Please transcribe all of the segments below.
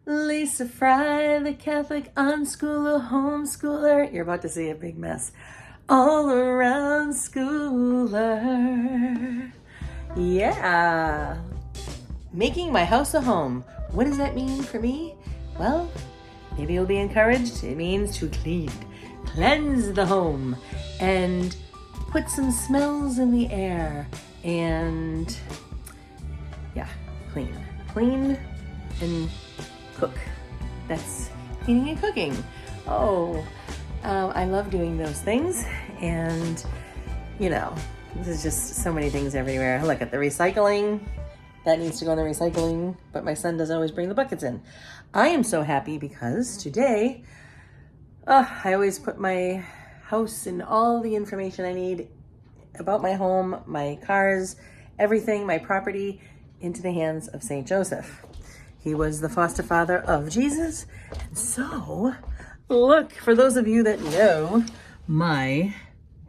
Lisa Fry, the Catholic unschooler, homeschooler. You're about to see a big mess. All around schooler. Yeah. Making my house a home. What does that mean for me? Well, maybe you'll be encouraged. It means to cleanse the home, and put some smells in the air, and yeah, clean and cook. That's cleaning and cooking. I love doing those things, and there's just so many things everywhere. Look at the recycling. That needs to go in the recycling, but my son doesn't always bring the buckets in. I am so happy because today, I always put my house and all the information I need about my home, my cars, everything, my property, into the hands of St. Joseph. He was the foster father of Jesus. And so, look, for those of you that know my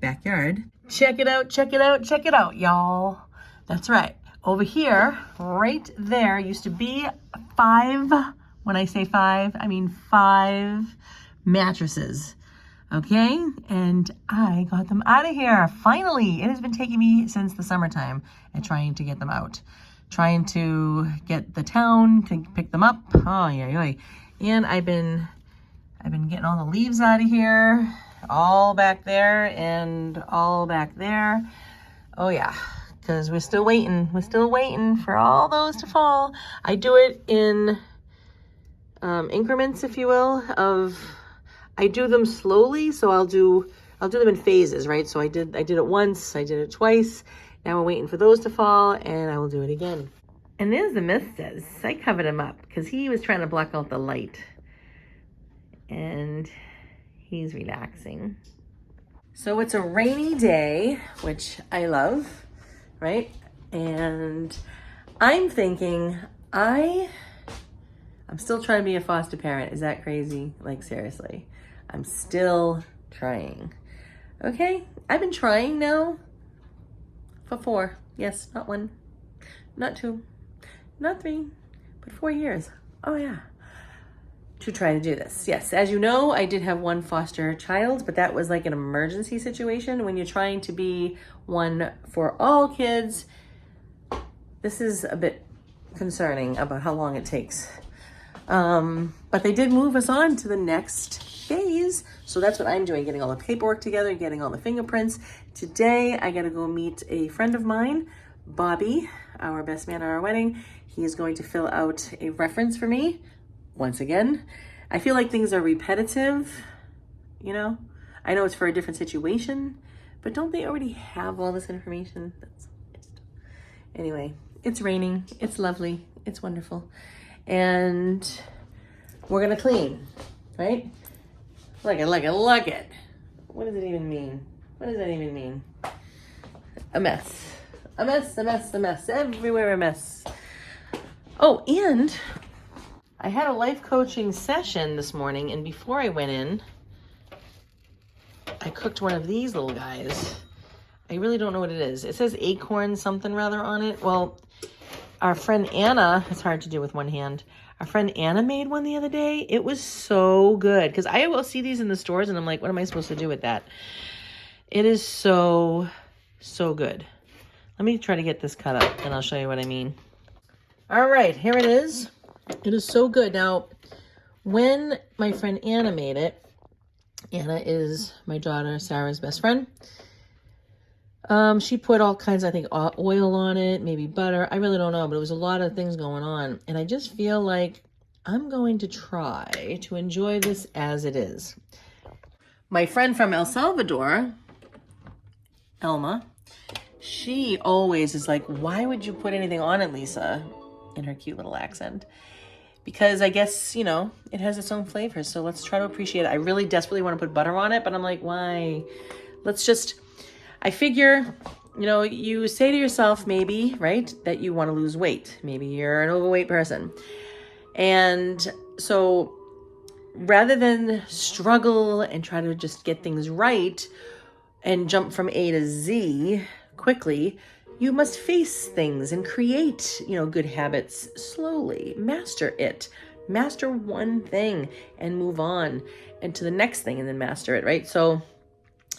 backyard, check it out, y'all. That's right. Over here, right there, used to be 5, when I say 5, I mean 5 mattresses. Okay, and I got them out of here. Finally, it has been taking me since the summertime and trying to get them out. Trying to get the town to pick them up. Oh, yeah. And I've been getting all the leaves out of here, all back there and all back there. Oh yeah, because we're still waiting. We're still waiting for all those to fall. I do it in increments, if you will, I do them slowly, so I'll do them in phases, right? So I did it once, I did it twice. Now we're waiting for those to fall, and I will do it again. And there's the missus. I covered him up because he was trying to block out the light. And he's relaxing. So it's a rainy day, which I love, right? And I'm thinking, I'm still trying to be a foster parent. Is that crazy? Like, seriously. I'm still trying. Okay? I've been trying now for 4. Yes, not 1, not 2, not 3, but 4 years. Oh yeah. To try to do this. Yes, as you know, I did have 1 foster child, but that was like an emergency situation. When you're trying to be one for all kids, this is a bit concerning about how long it takes. But they did move us on to the next phase. So that's what I'm doing, getting all the paperwork together, getting all the fingerprints. Today, I gotta go meet a friend of mine, Bobby, our best man at our wedding. He is going to fill out a reference for me. Once again, I feel like things are repetitive, I know it's for a different situation, but don't they already have all this information? Anyway, it's raining, it's lovely, it's wonderful. And we're gonna clean, right? Look it. What does it even mean? What does that even mean? A mess. Everywhere a mess. Oh, and I had a life coaching session this morning, and before I went in, I cooked one of these little guys. I really don't know what it is. It says acorn something rather on it. Well, our friend Anna, it's hard to do with one hand. Our friend Anna made one the other day. It was so good, because I will see these in the stores and I'm like, what am I supposed to do with that? It is so good. Let me try to get this cut up and I'll show you what I mean. All right, here it is. It is so good. Now, when my friend Anna made it, Anna is my daughter Sarah's best friend. She put all kinds, I think, oil on it, maybe butter. I really don't know, but it was a lot of things going on. And I just feel like I'm going to try to enjoy this as it is. My friend from El Salvador, Elma, she always is like, why would you put anything on it, Lisa? In her cute little accent. Because I guess, it has its own flavor. So let's try to appreciate it. I really desperately want to put butter on it, but I'm like, why? I figure, you say to yourself maybe, right, that you want to lose weight. Maybe you're an overweight person. And so rather than struggle and try to just get things right and jump from A to Z quickly, you must face things and create, good habits slowly. Master it. Master one thing and move on and to the next thing and then master it, right? So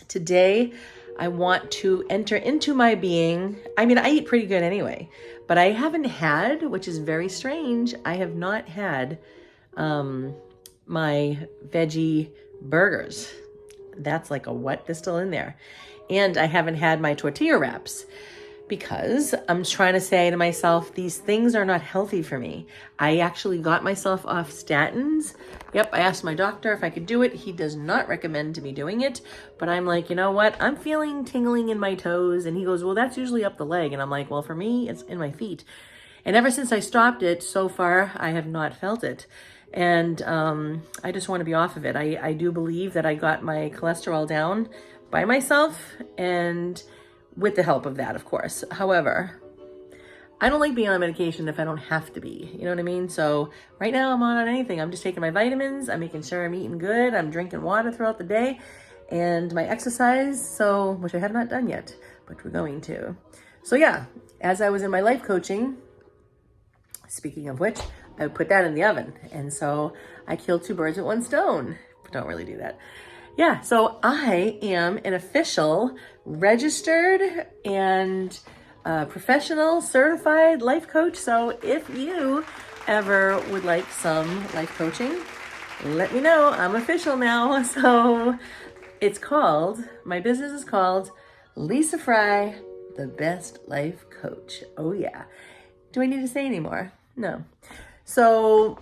today I want to enter into my being. I mean, I eat pretty good anyway, but I haven't had, which is very strange, I have not had my veggie burgers. That's like a what? They're still in there. And I haven't had my tortilla wraps because I'm trying to say to myself, these things are not healthy for me. I actually got myself off statins. Yep, I asked my doctor if I could do it. He does not recommend me doing it, but I'm like, you know what? I'm feeling tingling in my toes. And he goes, well, that's usually up the leg. And I'm like, well, for me, it's in my feet. And ever since I stopped it, so far, I have not felt it. And I just want to be off of it. I do believe that I got my cholesterol down by myself and with the help of that, of course. However, I don't like being on medication if I don't have to be. You know what I mean? So right now I'm not on anything. I'm just taking my vitamins. I'm making sure I'm eating good. I'm drinking water throughout the day and my exercise, so which I have not done yet, but we're going to. So yeah, as I was in my life coaching, speaking of which, I would put that in the oven. And so I killed two birds with one stone. But don't really do that. Yeah, so I am an official, registered, and professional, certified life coach. So if you ever would like some life coaching, let me know. I'm official now. So it's called, my business is called Lisa Fry, the Best Life Coach. Oh yeah. Do I need to say any more? No. So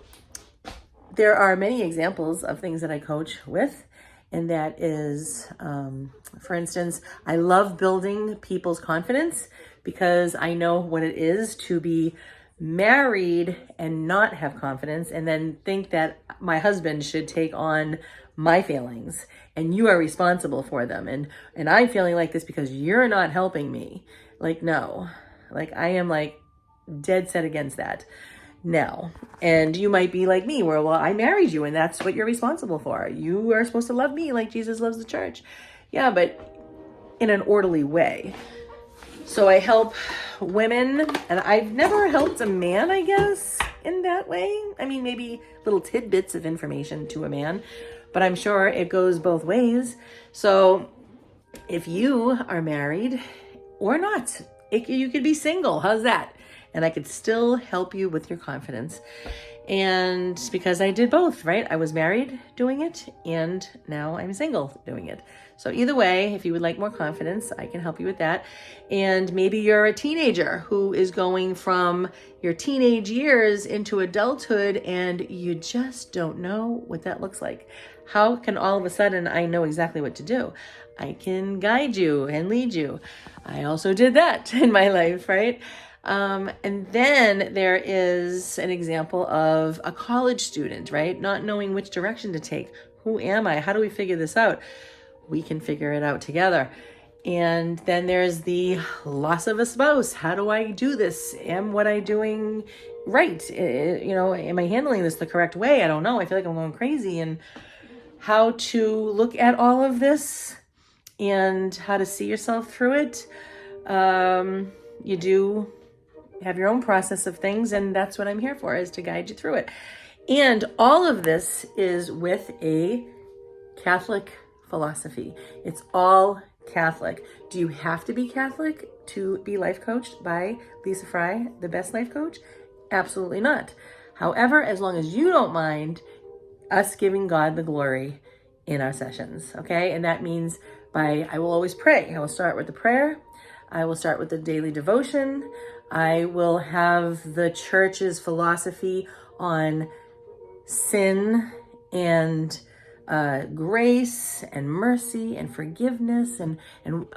there are many examples of things that I coach with. And that is, for instance, I love building people's confidence because I know what it is to be married and not have confidence and then think that my husband should take on my feelings and you are responsible for them. And I'm feeling like this because you're not helping me. Like, no, like I am like dead set against that. Now, and you might be like me where, well, I married you and that's what you're responsible for. You are supposed to love me like Jesus loves the church. Yeah, but in an orderly way. So I help women, and I've never helped a man, I guess, in that way. I mean, maybe little tidbits of information to a man, but I'm sure it goes both ways. So if you are married or not, you could be single. How's that? And I could still help you with your confidence. And because I did both, right? I was married doing it, and now I'm single doing it. So either way, if you would like more confidence, I can help you with that. And maybe you're a teenager who is going from your teenage years into adulthood, and you just don't know what that looks like. How can all of a sudden I know exactly what to do? I can guide you and lead you. I also did that in my life, right? And then there is an example of a college student, right? Not knowing which direction to take. Who am I? How do we figure this out? We can figure it out together. And then there's the loss of a spouse. How do I do this? Am what I'm doing right? Am I handling this the correct way? I don't know. I feel like I'm going crazy. And how to look at all of this and how to see yourself through it. You do have your own process of things, and that's what I'm here for, is to guide you through it. And all of this is with a Catholic philosophy. It's all Catholic. Do you have to be Catholic to be life coached by Lisa Fry, the Best Life Coach? Absolutely not. However, as long as you don't mind us giving God the glory in our sessions, okay? And that means I will always pray. I will start with the prayer. I will start with the daily devotion. I will have the church's philosophy on sin and grace and mercy and forgiveness and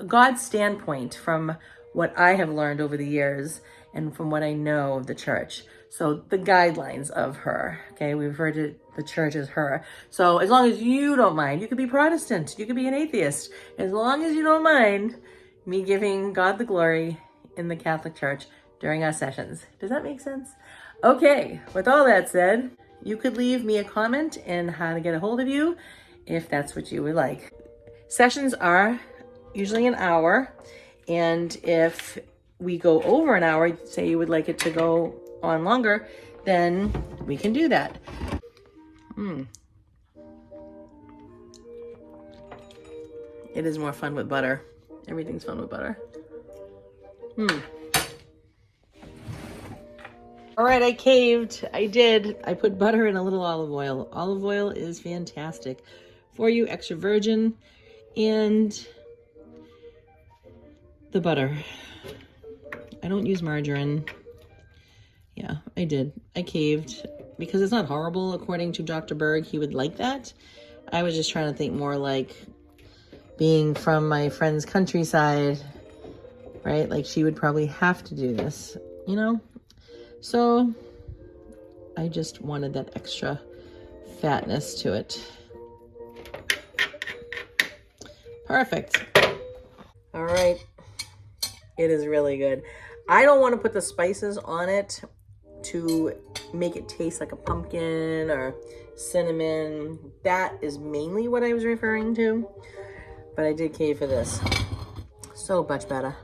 God's standpoint from what I have learned over the years and from what I know of the church. So the guidelines of her, okay, we refer to the church as her. So as long as you don't mind, you could be Protestant, you could be an atheist, as long as you don't mind me giving God the glory in the Catholic Church during our sessions. Does that make sense? Okay, with all that said, you could leave me a comment and how to get a hold of you if that's what you would like. Sessions are usually an hour, and if we go over an hour, say you would like it to go on longer, then we can do that. It is more fun with butter. Everything's fun with butter. All right, I caved. I did. I put butter and a little olive oil. Olive oil is fantastic for you, extra virgin, and the butter. I don't use margarine. Yeah, I did. I caved because it's not horrible. According to Dr. Berg, he would like that. I was just trying to think more like being from my friend's countryside, right? Like she would probably have to do this, you know? So I just wanted that extra fatness to it. Perfect. All right. It is really good. I don't want to put the spices on it to make it taste like a pumpkin or cinnamon. That is mainly what I was referring to. But I did cave for this. So much better.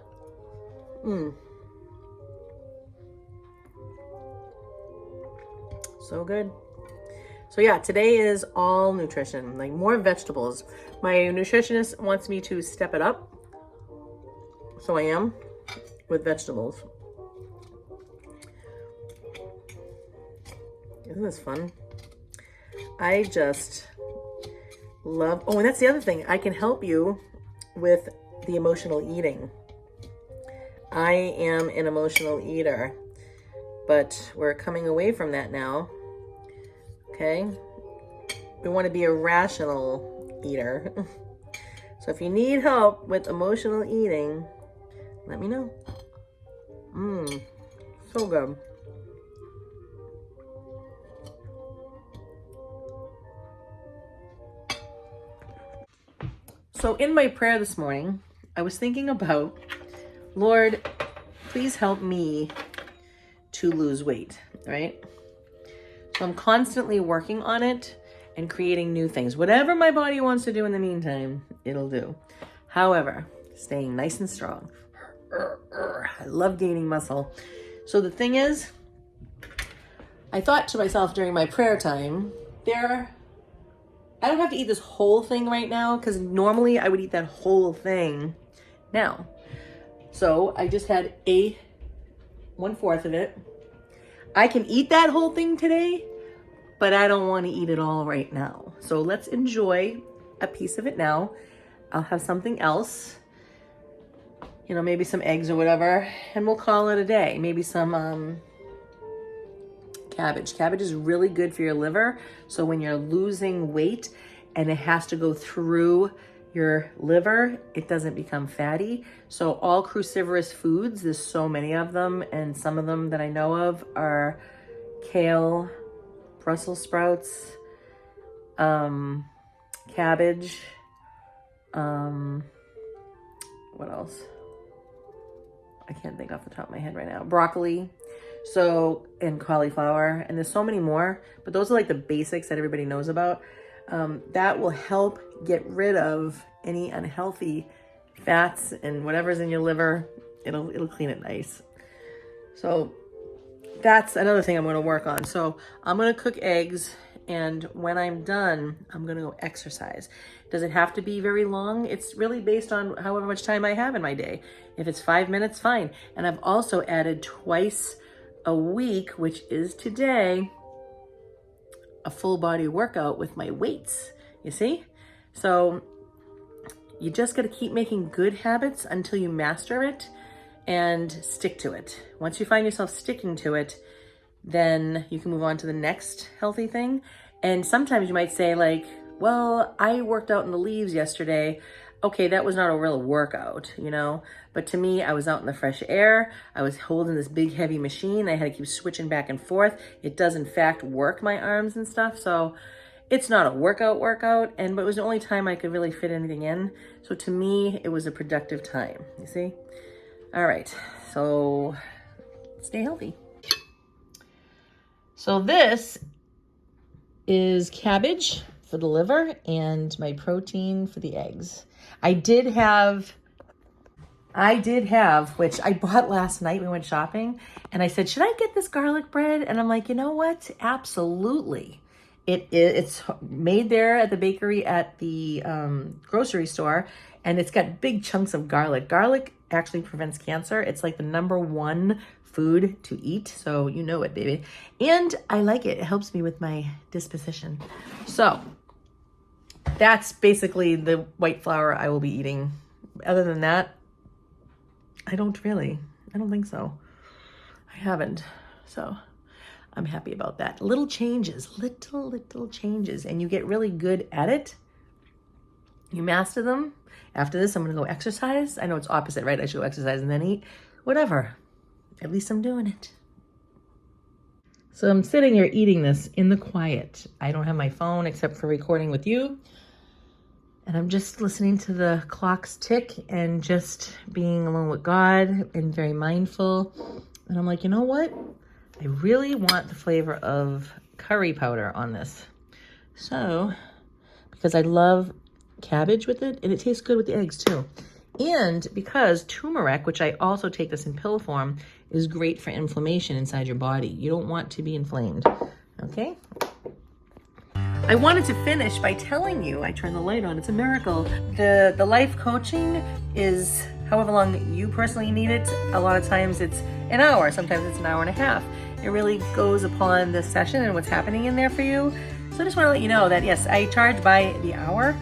So good. So yeah, today is all nutrition, like more vegetables. My nutritionist wants me to step it up. So I am with vegetables. Isn't this fun? I just love, oh, and that's the other thing. I can help you with the emotional eating. I am an emotional eater, but we're coming away from that now. Okay? We want to be a rational eater. So if you need help with emotional eating, let me know. So good. So in my prayer this morning, I was thinking about, Lord, please help me to lose weight, right? So I'm constantly working on it and creating new things. Whatever my body wants to do in the meantime, it'll do. However, staying nice and strong. I love gaining muscle. So the thing is, I thought to myself during my prayer time, I don't have to eat this whole thing right now because normally I would eat that whole thing now. So I just had 1/4 of it. I can eat that whole thing today, but I don't want to eat it all right now. So let's enjoy a piece of it now. I'll have something else, you know, maybe some eggs or whatever, and we'll call it a day. Maybe some cabbage. Cabbage is really good for your liver. So when you're losing weight and it has to go through your liver, it doesn't become fatty. So all cruciferous foods, there's so many of them, and some of them that I know of are kale, Brussels sprouts, cabbage, what else? I can't think off the top of my head right now. Broccoli, so, and cauliflower, and there's so many more, but those are like the basics that everybody knows about. That will help get rid of any unhealthy fats and whatever's in your liver. It'll clean it nice. So that's another thing I'm going to work on. So I'm going to cook eggs, and when I'm done, I'm going to go exercise. Does it have to be very long? It's really based on however much time I have in my day. If it's 5 minutes, fine. And I've also added twice a week, which is today, a full body workout with my weights, you see? So you just got to keep making good habits until you master it and stick to it. Once you find yourself sticking to it, then you can move on to the next healthy thing. And sometimes you might say like, well, I worked out in the leaves yesterday. Okay, that was not a real workout, you know? But to me, I was out in the fresh air. I was holding this big heavy machine. I had to keep switching back and forth. It does in fact work my arms and stuff. So it's not a workout, but it was the only time I could really fit anything in. So to me, it was a productive time, you see? All right, so stay healthy. So this is cabbage for the liver and my protein for the eggs. I did have I did have, which I bought last night. We went shopping and I said, should I get this garlic bread? And I'm like, you know what? Absolutely. It's made there at the bakery at the grocery store, and it's got big chunks of garlic. Garlic actually prevents cancer. It's like the #1 food to eat. So you know it, baby. And I like it. It helps me with my disposition. So that's basically the white flour I will be eating. Other than that, I don't think so. I haven't. So I'm happy about that. Little changes, little changes, and you get really good at it. You master them. After this, I'm going to go exercise. I know it's opposite, right? I should go exercise and then eat. Whatever. At least I'm doing it. So I'm sitting here eating this in the quiet. I don't have my phone except for recording with you. And I'm just listening to the clocks tick and just being alone with God and very mindful. And I'm like, you know what? I really want the flavor of curry powder on this. So, because I love cabbage with it, and it tastes good with the eggs too. And because turmeric, which I also take this in pill form, is great for inflammation inside your body. You don't want to be inflamed, okay? I wanted to finish by telling you, I turned the light on, it's a miracle. The life coaching is however long you personally need it. A lot of times it's an hour, sometimes it's an hour and a half. It really goes upon the session and what's happening in there for you. So I just want to let you know that yes, I charge by the hour.